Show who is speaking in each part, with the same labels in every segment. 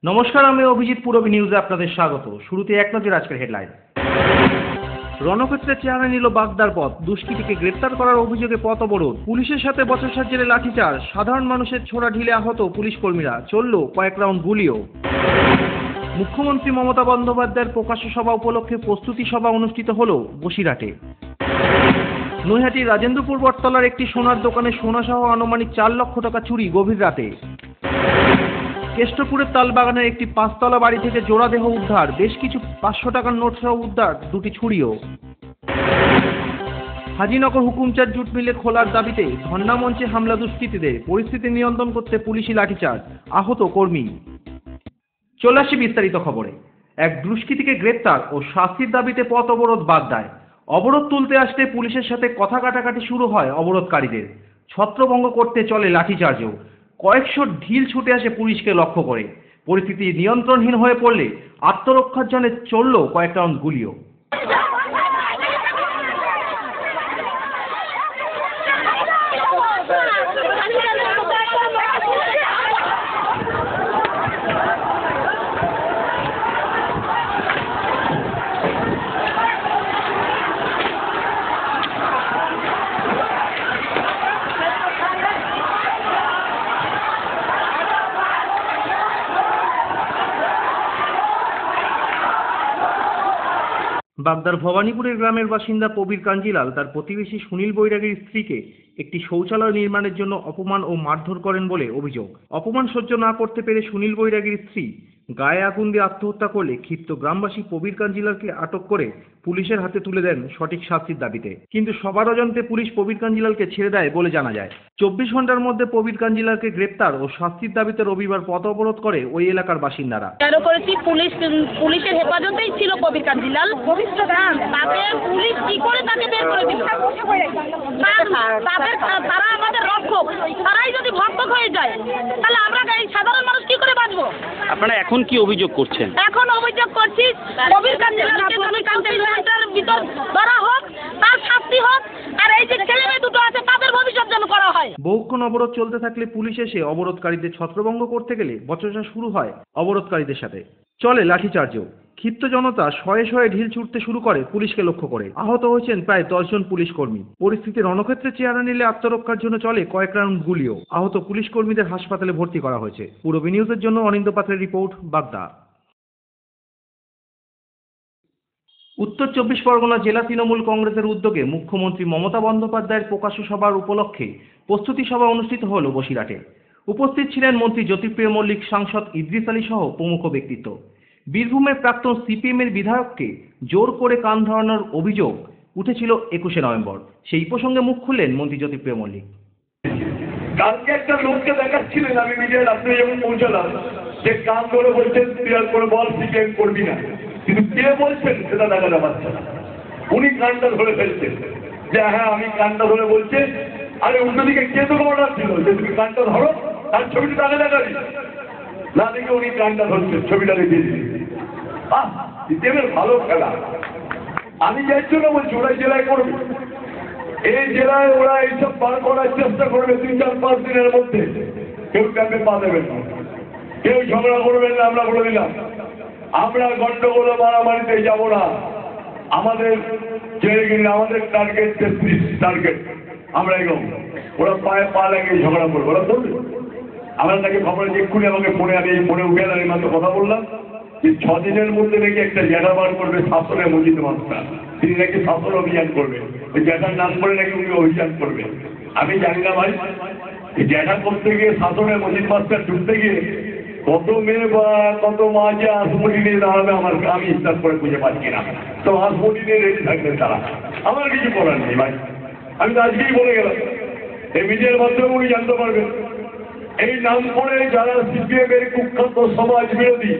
Speaker 1: নমস্কার, আমি অভিজিৎ পূরবী নিউজে আপনাদের স্বাগত। শুরুতে এক নজর আজকের হেডলাইন। রণক্ষেত্রের চেহারা নিল বাগদার পথ, দুষ্কৃতীকে গ্রেপ্তার করার অভিযোগে পথ অবরোধ, পুলিশের সাথে বচসার জেরে লাঠিচার্জ, সাধারণ মানুষের ছোড়া ঢিলে আহত পুলিশ কর্মীরা, চলল কয়েক রাউন্ড গুলিও। মুখ্যমন্ত্রী মমতা বন্দ্যোপাধ্যায়ের প্রকাশ্য সভা উপলক্ষে প্রস্তুতি সভা অনুষ্ঠিত হল বসিরহাটে। নৈহাটির রাজেন্দ্রপুর বটতলার একটি সোনার দোকানে সোনাসহ আনুমানিক 4 লক্ষ টাকা চুরি গভীর রাতে। কেষ্টপুরের তালবাগানের একটি 5তলা বাড়ি থেকে জোড়া দেহ উদ্ধার, বেশ কিছু 500 টাকার নোট সহ উদ্ধার 2টি ছুরিও। হাজিনগর হুকুমচাঁদ জুট মিলে খোলার দাবিতে ধর্ণা মঞ্চে হামলা দুষ্কৃতীদের, পরিস্থিতি নিয়ন্ত্রণ করতে পুলিশি লাঠিচার্জ, আহত কর্মী। চলে আসি বিস্তারিত খবরে। এক দুষ্কৃতীকে গ্রেপ্তার ও শাস্তির দাবিতে পথ অবরোধ বাগদায়। অবরোধ তুলতে আসতে পুলিশের সাথে কথা কাটাকাটি শুরু হয় অবরোধকারীদের। ছত্রভঙ্গ করতে চলে লাঠিচার্জও। কয়েকশো ঢিল ছুটে আসে পুলিশকে লক্ষ্য করে। পরিস্থিতি নিয়ন্ত্রণহীন হয়ে পড়লে আত্মরক্ষার জন্য চলল কয়েক রাউন্ড গুলিও। বাগদার ভবানীপুরের গ্রামের বাসিন্দা প্রবীর কাঞ্জিলাল তার প্রতিবেশী সুনীল বৈরাগীর স্ত্রীকে একটি শৌচালয় নির্মাণের জন্য অপমান ও মারধর করেন বলে অভিযোগ। অপমান সহ্য না করতে পেরে সুনীল বৈরাগীর স্ত্রী গায়ে আগুন দিয়ে আত্মহত্যা করলে ক্ষিপ্ত গ্রামবাসী প্রবীর কাঞ্জিলালকে আটক করে পুলিশের হাতে তুলে দেন সঠিক শাস্তির দাবিতে। কিন্তু সবার অজান্তে পুলিশ প্রবীর কাঞ্জিলালকে ছেড়ে দেয় বলে জানা যায়। 24 ঘন্টার মধ্যে প্রবীর কাঞ্জিলালকে গ্রেপ্তার ও শাস্তির দাবিতে রবিবার পথ অবরোধ করে ওই এলাকার বাসিন্দারা।
Speaker 2: পুলিশের হেফাজতেই ছিল প্রবীর কাঞ্জিলাল, তাকে পুলিশ কি করে তাকে বের করে দিল? তারা আমাদের রক্ষক, তারাই যদি ভক্ষক হয়ে যায় তাহলে আমরা এই সাধারণ মানুষ কি করে বাঁচবো?
Speaker 3: আপনারা এখন কি অভিযোগ করছেন?
Speaker 2: এখন অভিযোগ করছি প্রবীর কাঞ্জিলালকে কন্টেইনমেন্টের ভিতর ধরা হোক, তার শাস্তি হোক, আর এই যে ছেলে মেয়ে দুটো আছে তাদের ভবিষ্যৎ যেন করা হয়।
Speaker 1: বহুক্ষণ অবরোধ চলতে থাকলে পুলিশ এসে অবরোধকারীদের ছত্রভঙ্গ করতে গেলে বচসা শুরু হয় অবরোধকারীদের সাথে। চলে লাঠিচার্জও। ক্ষিপ্ত জনতা শয়ে শয়ে ঢিল ছুটতে শুরু করে পুলিশকে লক্ষ্য করে। আহত হয়েছেন প্রায় 10 জন পুলিশ কর্মী। পরিস্থিতি রণক্ষেত্রের চেহারা নিলে আত্মরক্ষার জন্য চলে কয়েক রাউন্ড গুলিও। আহত পুলিশ কর্মীদের হাসপাতালে ভর্তি করা হয়েছে। পূরবী নিউজের জন্য অনিন্দ্য পাত্রের রিপোর্ট, বাগদা। উত্তর 24 পরগনা জেলা তৃণমূল কংগ্রেসের উদ্যোগে মুখ্যমন্ত্রী মমতা বন্দ্যোপাধ্যায়ের প্রকাশ্য সভার উপলক্ষে প্রস্তুতি সভা অনুষ্ঠিত হল বসিরহাটে। উপস্থিত ছিলেন মন্ত্রী জ্যোতিপ্রিয় মল্লিক, সাংসদ ইদ্রিস আলী সহ প্রমুখ ব্যক্তিত্ব। বীরভূমের প্রাক্তন সিপিএমের বিধায়ককে জোর করে কান ধরানোর অভিযোগ উঠেছিল 21শে নভেম্বর। সেই প্রসঙ্গে মুখ খুললেন মন্ত্রী জ্যোতিপ্রিয় মল্লিক।
Speaker 4: কালকে একটা লোককে দেখাচ্ছিলেন, আমি মিডিয়ার আপনি যখন পৌঁছালাম, যে কান ধরে বলছেন ক্লিয়ার করে বল সিপিএম করবি না, কিন্তু কে বলছেন সেটা দেখা যাচ্ছে না। উনি কানটা ধরে ফেলছেন যে হ্যাঁ আমি কানটা ধরে বলছি, আরে উল্টো দিকে কে তো অর্ডার ছিল যে তুমি কানটা ধরো, তার ছবিটা তাহলে দেখাবি না, দেখে উনি কানটা ধরছেন, ছবিটা দেখিয়ে দিন। সিপিএমের ভালো খেলা। আমি যাই জন্য বলছি ওরা জেলায় করবে, এই জেলায় ওরা এইসব বার করার চেষ্টা করবে 3-4-5 দিনের মধ্যে। কেউ ক্যাম্পে পা দেবেন না, কেউ ঝগড়া করবেন না, আমরা বলে দিলাম। আমরা গন্ডগোল মারামারিতে যাব না। আমাদের আমাদের টার্গেট 33 টার্গেট, আমরা এগোব। ওরা পায়ে পা লাগিয়ে ঝগড়া করবো, ওরা করবে। আমরা তাকে খবর এক্ষুনি আমাকে ফোনে, আমি এই ফোনে উঠে আমি মাত্র কথা বললাম যে 6 দিনের মধ্যে নাকি একটা জ্যাঠা বার করবে শাসনে মজিদ মাস্টার, তিনি নাকি শাসন অভিযান করবে। ওই জ্যাঠার নাম করে নাকি উনি অভিযান করবে। আমি জানি না ভাই, এই জ্যাঠা করতে গিয়ে শাসনে মজিদ মাস্টার ঢুকতে গিয়ে কত মেয়ে বা কত মা যে হাসমুটি নিয়ে দাঁড়াবে আমি ইস্তার করে খুঁজে পাচ্ছি না। তো হাসমুটি নিয়ে রেডি থাকবেন তারা, আমার কিছু করার নেই ভাই। আমি তো আজকেই বলে গেলাম, এই মিডিয়ার মাধ্যমে উনি জানতে পারবেন। এই নাম করে যারা সিপিএম এর কুখ্যাত সমাজ বিরোধী,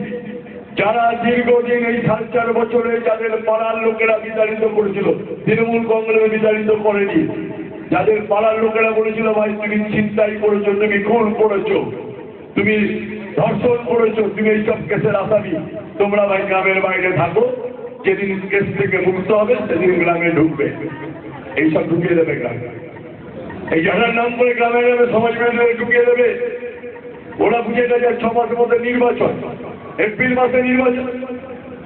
Speaker 4: যারা দীর্ঘদিন এই 4.5 বছরে যাদের পাড়ার লোকেরা বিতাড়িত করেছিল, তৃণমূল কংগ্রেস বিতাড়িত করেনি, যাদের পাড়ার লোকেরা বলেছিল ভাই তুমি ছিনতাই করেছো, তুমি খুন করেছো, তুমি ধর্ষণ করেছো, তুমি এইসব কেসের আসামি, তোমরা ভাই গ্রামের বাইরে থাকো, যেদিন কেস থেকে মুক্ত হবে সেদিন গ্রামে ঢুকবে। এইসব ঢুকিয়ে দেবে গ্রামে। এই জানার নাম করে গ্রামে গ্রামে সমাজ বিরোধীদের ঢুকিয়ে দেবে। ওরা বুঝে না যে 6 মাসের মধ্যে নির্বাচন, এপ্রিল মাসে নির্বাচন,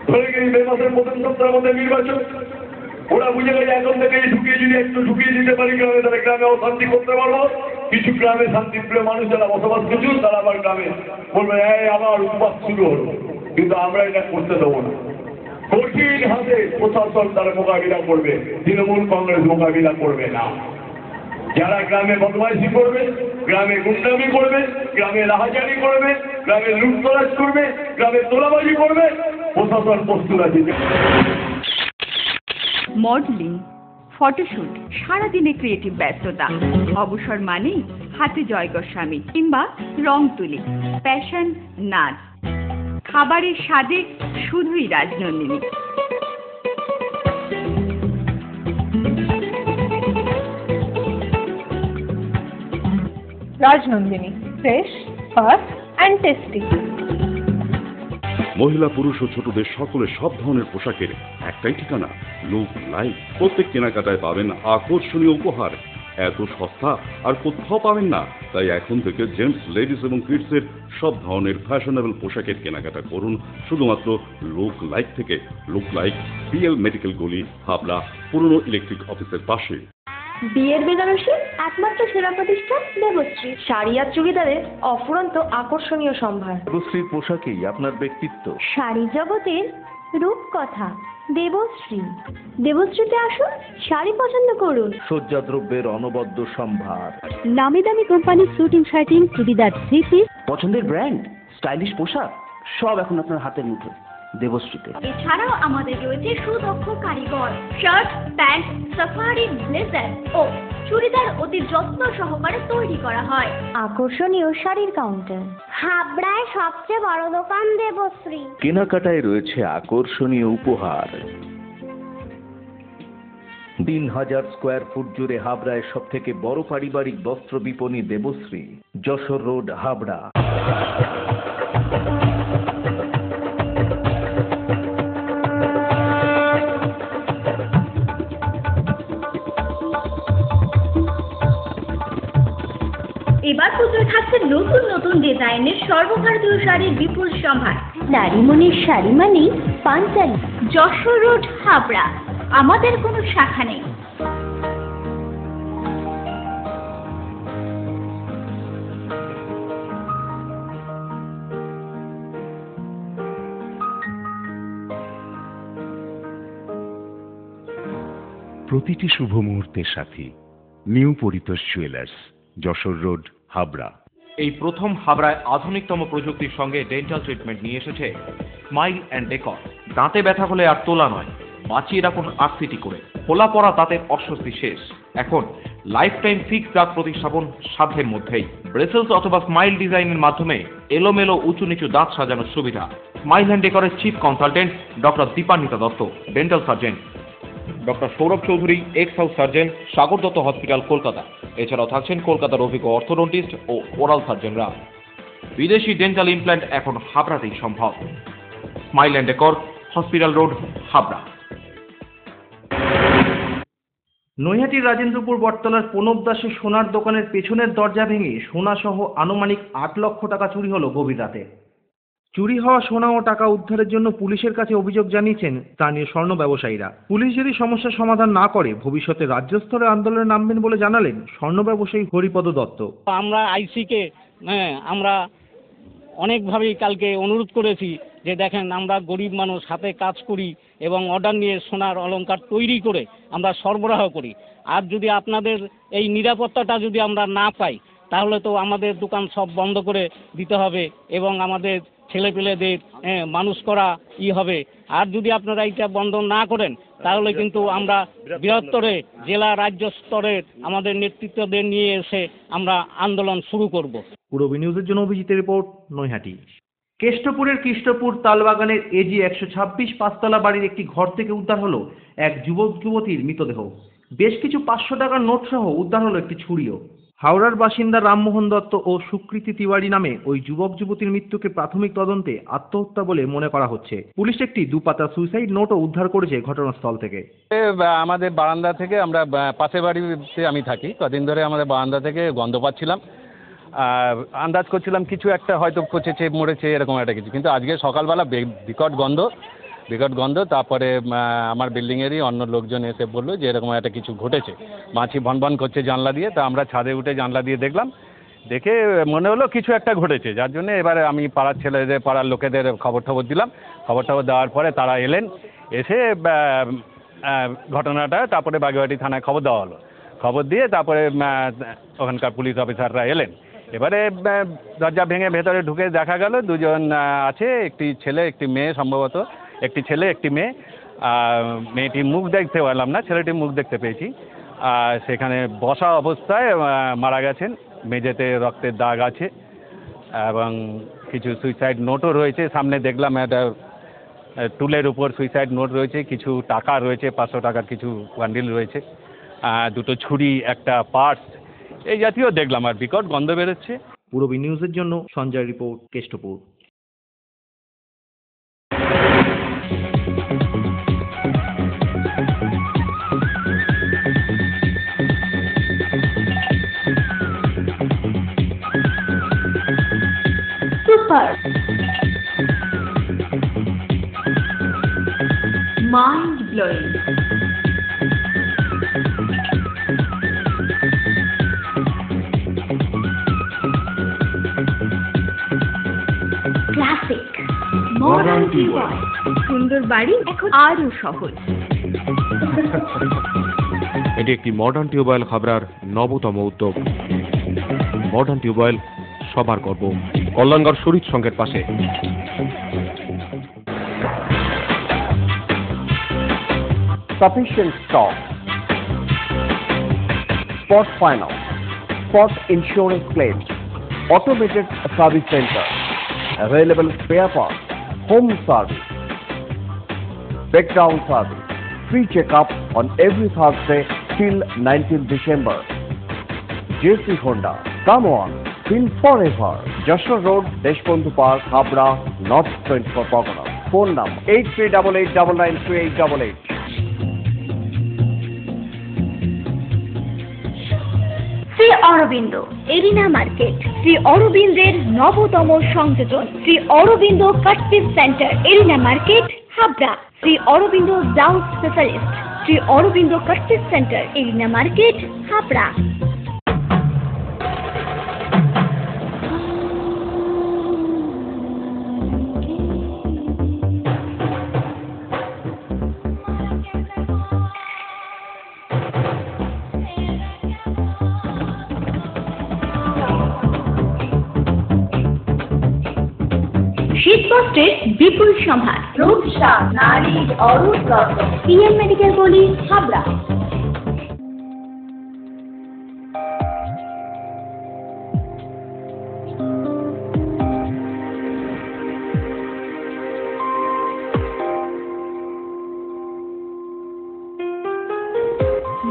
Speaker 4: ধরে গেলে মে মাসের প্রথম সপ্তাহের মধ্যে নির্বাচন। ওরা বুঝে গেছে এখন থেকে ঢুকিয়ে যদি একটু ঢুকিয়ে দিতে পারি গ্রামে, তাহলে গ্রামে অশান্তি করতে পারবো। কিছু গ্রামে শান্তিপ্রিয় মানুষ যারা বসবাস করছিল তারা আবার গ্রামে বলবে এই আবার উৎপাত শুরু হলো, কিন্তু আমরা এটা করতে দেবো না। কঠিন হাতে প্রশাসন তারা মোকাবিলা করবে, তৃণমূল কংগ্রেস মোকাবিলা করবে না। যারা গ্রামে বদমাইশি করবে, গ্রামে গুন্ডামি করবে, গ্রামে রাহাজানি করবে, গ্রামে লুটতরাজ করবে, গ্রামে তোলাবাজি করবে, প্রশাসন প্রস্তুত আছে।
Speaker 5: মডেলিং, ফটোশুট, সারাদিনে ক্রিয়েটিভ ব্যস্ততা, অবসর মানেই হাতে জয় গোস্বামী কিংবা রং তুলি, প্যাশন, নাচ, খাবারের স্বাদে শুধুই Rajnandini.
Speaker 6: Rajnandini, fresh, fast and tasty.
Speaker 7: মহিলা পুরুষ ও ছোটদের সকলের সব ধরনের পোশাকের একটাই ঠিকানা, লুক লাইক। প্রত্যেক কেনাকাটায় পাবেন আকর্ষণীয় উপহার। এত সস্তা আর কোথাও পাবেন না। তাই এখন থেকে জেন্টস, লেডিস এবং কিডসের সব ধরনের ফ্যাশনেবল পোশাকের কেনাকাটা করুন শুধুমাত্র লুক লাইক থেকে। লুক লাইক, বিএল মেডিকেল গলি, হাবড়া, পুরনো ইলেকট্রিক অফিসের পাশে।
Speaker 8: বিয়ের বেনারসি একমাত্র সেরা প্রতিষ্ঠান দেবশ্রী। শাড়ি আর চুড়িদারের অফুরন্ত আকর্ষণীয় সম্ভার।
Speaker 9: দেবশ্রীর পোশাকেই আপনার ব্যক্তিত্ব।
Speaker 8: শাড়ি জগতের রূপকথা দেবশ্রী। দেবশ্রীতে আসুন, শাড়ি পছন্দ করুন।
Speaker 9: সজ্জাদ্রব্যের অনবদ্য সম্ভার।
Speaker 10: নামি দামি কোম্পানির শুটিং শার্টিং, চুড়িদার, থ্রি পিস,
Speaker 11: পছন্দের ব্র্যান্ড, স্টাইলিশ পোশাক সব এখন আপনার হাতের মুঠোয় দেবশ্রীতে।
Speaker 8: এছাড়াও আমাদের রয়েছে সুদক্ষ কারিগর। শার্ট, প্যান্ট, সাফারি, ব্লেজার ও চুড়িদার অতি যত্ন সহকারে তৈরি করা হয়। আকর্ষণীয় শাড়ির কাউন্টার, হাবড়ায় সবচেয়ে বড় দোকান দেবশ্রী।
Speaker 9: কেনাকাটায় রয়েছে আকর্ষণীয় উপহার। 3000 স্কোয়ার ফুট জুড়ে হাবড়ায় সব থেকে বড় পারিবারিক বস্ত্র বিপণী দেবশ্রী, যশোর রোড, হাবড়া।
Speaker 8: এবার পুজোয় থাকছে নতুন নতুন ডিজাইনের সর্বভারতীয় শাড়ির বিপুল সম্ভার। নারী মনের শাড়ি মানেই পাঞ্চালী। যশোর রোড, হাবড়া। আমাদের কোনো শাখা নেই।
Speaker 12: প্রতিটি শুভ মুহূর্তের সাথী new Paritosh jewellers, Jessore road, Habra.
Speaker 1: এই প্রথম হাবড়ায় আধুনিকতম প্রযুক্তির সঙ্গে ডেন্টাল ট্রিটমেন্ট নিয়ে এসেছে স্মাইল অ্যান্ড ডেকর। দাঁতে ব্যথা হলে আর তোলা নয়, বাঁচিয়ে রাখুন আরসিটি করে। ফোলা পড়া দাঁতের অস্বস্তি শেষ। এখন লাইফ টাইম ফিক্স দাঁত প্রতিস্থাপন সাধ্যের মধ্যেই। ব্রেসেলস অথবা স্মাইল ডিজাইনের মাধ্যমে এলোমেলো উঁচু নিচু দাঁত সাজানোর সুবিধা। স্মাইল অ্যান্ড ডেকরের chief consultant doctor Dipanwita Dutta, dental surgeon. Doctor Sourav Chowdhury, ex house surgeon, Sagar Dutta hospital, Kolkata. এছাড়াও থাকছেন কলকাতার অভিজ্ঞ অর্থোডন্টিস্ট ও ওরাল সার্জনরা। বিদেশি ডেন্টাল ইমপ্ল্যান্ট এখন হাবড়াতেই সম্ভব। Smile and decor, hospital road, Habra. নৈহাটির রাজেন্দ্রপুর বটতলার প্রণব দাসের সোনার দোকানের পেছনের দরজা ভেঙে সোনাসহ আনুমানিক 8 লক্ষ টাকা চুরি হলো গভীর রাতে। চুরি হওয়া সোনা ও টাকা উদ্ধারের জন্য পুলিশের কাছে অভিযোগ জানিয়েছেন স্থানীয় স্বর্ণ ব্যবসায়ীরা। পুলিশ যদি সমস্যার সমাধান না করে ভবিষ্যতে রাজ্য স্তরে আন্দোলনে নামবেন বলে জানালেন স্বর্ণ ব্যবসায়ী হরিপদ দত্ত।
Speaker 3: আমরা আইসিকে আমরা অনেকভাবেই কালকে অনুরোধ করেছি যে দেখেন, আমরা গরিব মানুষ, হাতে কাজ করি এবং অর্ডার নিয়ে সোনার অলংকার তৈরি করে আমরা সরবরাহ করি। আর যদি আপনাদের এই নিরাপত্তাটা যদি আমরা না পাই তাহলে তো আমাদের দোকান সব বন্ধ করে দিতে হবে এবং আমাদের ছেলেপেলেদের মানুষ করা হবে। আর যদি আপনারা এটা বন্ধ না করেন তাহলে কিন্তু আমরা বৃহত্তরে জেলা রাজ্য স্তরের আমাদের নেতৃত্বদের নিয়ে এসে আমরা আন্দোলন শুরু করব।
Speaker 1: পূরবী নিউজের জন্য অভিজিতের রিপোর্ট, নৈহাটি। কেষ্টপুরের কৃষ্ণপুর তালবাগানের এজি 126 পাঁচতলা বাড়ির একটি ঘর থেকে উদ্ধার হলো এক যুবক যুবতীর মৃতদেহ। বেশ কিছু 500 টাকার নোট সহ উদ্ধার হলো একটি ছুরিও। হাওড়ার বাসিন্দা রামমোহন দত্ত ও সুকৃতি তিওয়ারি নামে ওই যুবক যুবতীর মৃত্যুকে প্রাথমিক তদন্তে আত্মহত্যা বলে মনে করা হচ্ছে। পুলিশ একটি 2 পাতা সুইসাইড নোটও উদ্ধার করেছে ঘটনাস্থল থেকে।
Speaker 13: আমাদের বারান্দা থেকে, আমরা পাশের বাড়িতে আমি থাকি, কদিন ধরে আমাদের বারান্দা থেকে গন্ধ পাচ্ছিলাম। আন্দাজ করছিলাম কিছু একটা হয়তো পচেছে মরেছে এরকম একটা কিছু, কিন্তু আজকে সকালবেলা বিকট গন্ধ। তারপরে আমার বিল্ডিংয়েরই অন্য লোকজন এসে বললো যে এরকম একটা কিছু ঘটেছে, মাছি ভনভন করছে জানলা দিয়ে। তা আমরা ছাদে উঠে জানলা দিয়ে দেখলাম, দেখে মনে হলো কিছু একটা ঘটেছে, যার জন্য এবারে আমি পাড়ার ছেলেদের পাড়ার লোকেদের খবর দিলাম। খবর দেওয়ার পরে তারা এলেন, এসে ঘটনাটা তারপরে বাগেরহাটি থানায় খবর দেওয়া হলো। খবর দিয়ে তারপরে ওখানকার পুলিশ অফিসাররা এলেন। এবারে দরজা ভেঙে ভেতরে ঢুকে দেখা গেল দুজন আছে, একটি ছেলে একটি মেয়ে, সম্ভবত একটি ছেলে একটি মেয়ে। মেয়েটির মুখ দেখতে পেলাম না, ছেলেটির মুখ দেখতে পেয়েছি। সেখানে বসা অবস্থায় মারা গেছেন, মেঝেতে রক্তের দাগ আছে এবং কিছু সুইসাইড নোটও রয়েছে। সামনে দেখলাম একটা টুলের উপর সুইসাইড নোট রয়েছে, কিছু টাকা রয়েছে, 500 টাকার কিছু বান্ডিল রয়েছে, দুটো ছুরি, একটা পার্স, এই জাতীয় দেখলাম। আর বিকট গন্ধ বেরোচ্ছে।
Speaker 1: পূরবী নিউজের জন্য Sanjay report, Keshtopur.
Speaker 8: Super mind blowing classic modern tubewell
Speaker 5: সুন্দর বাড়ি এখন আরো সহজ।
Speaker 14: এটি একটি মডার্ন টিউবওয়েল হাবড়ার নবতম উদ্যোগ। মডার্ন টিউবওয়েল সবার গর্ব, কল্যাণগড় শরীর সংঘের পাশে।
Speaker 15: Sufficient stock. Spot finance, spot insurance claims, automated service center, available spare parts, home service, breakdown service, free checkup on every Thursday till 19th December. JC Honda, come on, feel forever. Joshua Road, Deshbandhu Park, Habra, North 24 Pargana. Phone number 8388993888.
Speaker 8: Shri Aurobindo arena market, Shri অরবিন্দের নবতম সংযোজন, Shri Aurobindo cut piece centre, arena market, Habra. Shri Aurobindo blouse specialist, Shri Aurobindo cut piece centre, arena market, Habra. শীতবস্ত্রের বিপুল সম্ভার, রূপসা নারীর অরূপ রত্ন, PM medical গলি, Habra.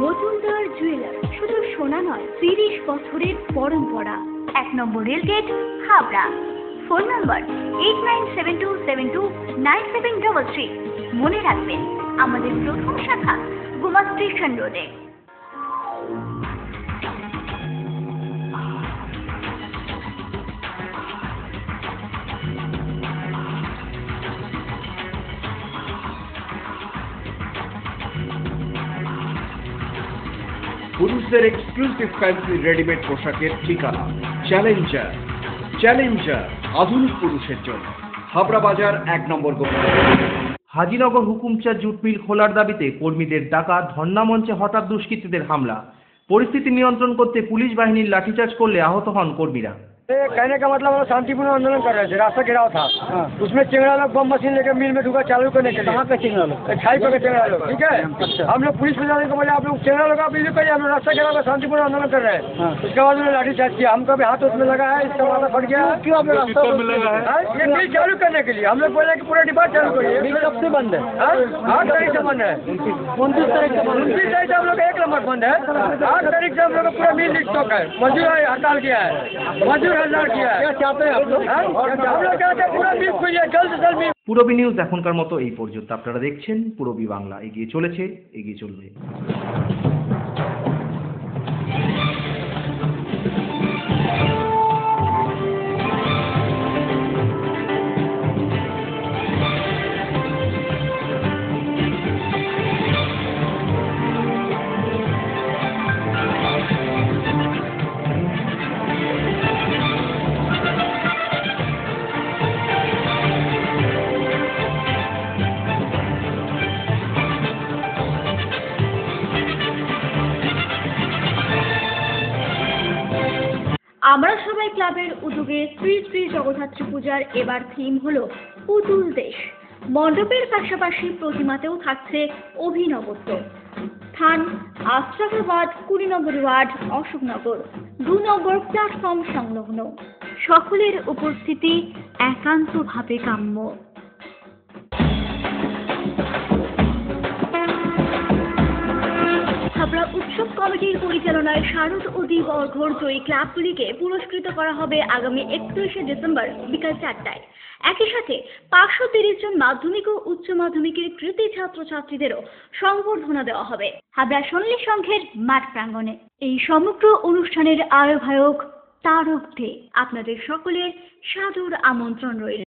Speaker 8: Majumdar jeweller, শুধু সোনা নয়, 30 বছরের পরম্পরা। 1 number rail gate, Habra. Phone number 8972729733। মনে রাখবেন, আমাদের প্রথম শাখা গোমা স্টেশন রোডে।
Speaker 1: পুরুষদের এক্সক্লুসিভ ফ্যান্সি রেডিমেড পোশাকের ঠিকানা চ্যালেঞ্জার আধুনিক পুরুষের জন্য, হাবড়া বাজার 1 নম্বর গলি। হাজিনগর হুকুমচাঁদ জুট মিল খোলার দাবিতে কর্মীদের ডাকা ধর্ণা মঞ্চে হঠাৎ দুষ্কৃতীদের হামলা। পরিস্থিতি নিয়ন্ত্রণ করতে পুলিশ বাহিনীর লাঠিচার্জ করলে আহত হন কর্মীরা।
Speaker 16: कहने का मतलब हम शांतिपूर्ण आंदोलन कर रहे थे, रास्ता घेराव था। उसमें चिंगड़ा लोग बम मशीन लेकर मिल में ढुका चालू करने के लिए। कहाँ पे चिंगड़ा लोग? खाई पे चिंगड़ा लोग, ठीक है। हम लोग पुलिस प्रशासन को बोले आप लोग चिंगड़ा लोग आप बिल्कुल करिए, हम लोग रास्ता घेराव कर शांतिपूर्ण आंदोलन कर रहे हैं। उसके बाद उन्होंने लाठी चार्ज किया, हमका भी हाथ उसमें लगा है, इसका माथा फट गया। क्यों आप लोग रास्ता लगा है? ये मिल चालू करने के लिए हम लोग बोले कि पूरा डिब्बा चालू करिए। मिल कब से बंद है? 8 तारीख से बंद है। 29 तारीख से हम लोग 1 नंबर बंद है। 8 तारीख से हम लोग पूरा मिल स्टॉक है। मजदूर हड़ताल किया है, मजदूर हड़ताल किया है।
Speaker 1: পূরবী নিউজ এখনকার মতো এই পর্যন্ত। আপনারা দেখছেন পূরবী বাংলা, এগিয়ে চলেছে, এগিয়ে চলবে।
Speaker 8: আমরা সবাই ক্লাবের উদ্যোগে শ্রী শ্রী জগদ্ধাত্রী পূজার এবার থিম হলো পুতুল দেশ। মণ্ডপের পাশাপাশি প্রতিমাতেও থাকছে অভিনবত্ব। স্থান আশ্রাবাদ, 20 নম্বর ওয়ার্ড, অশোকনগর, 2 নম্বর প্ল্যাটফর্ম সংলগ্ন। সকলের উপস্থিতি একান্তভাবে কাম্য। হাবড়া উৎসব কমিটির পরিচালনায় শারদ ও দ্বীপ অর্ঘর জয়ী ক্লাবগুলিকে পুরস্কৃত করা হবে আগামী 31শে ডিসেম্বর বিকাল 4টায়। একই সাথে 530 জন মাধ্যমিক ও উচ্চ মাধ্যমিকের কৃতী ছাত্রছাত্রীদেরও সংবর্ধনা দেওয়া হবে হাবড়া সন্ন্যাসী সংঘের মাঠ প্রাঙ্গণে। এই সমগ্র অনুষ্ঠানের আহ্বায়ক তারক দে। আপনাদের সকলের সাদর আমন্ত্রণ রইল।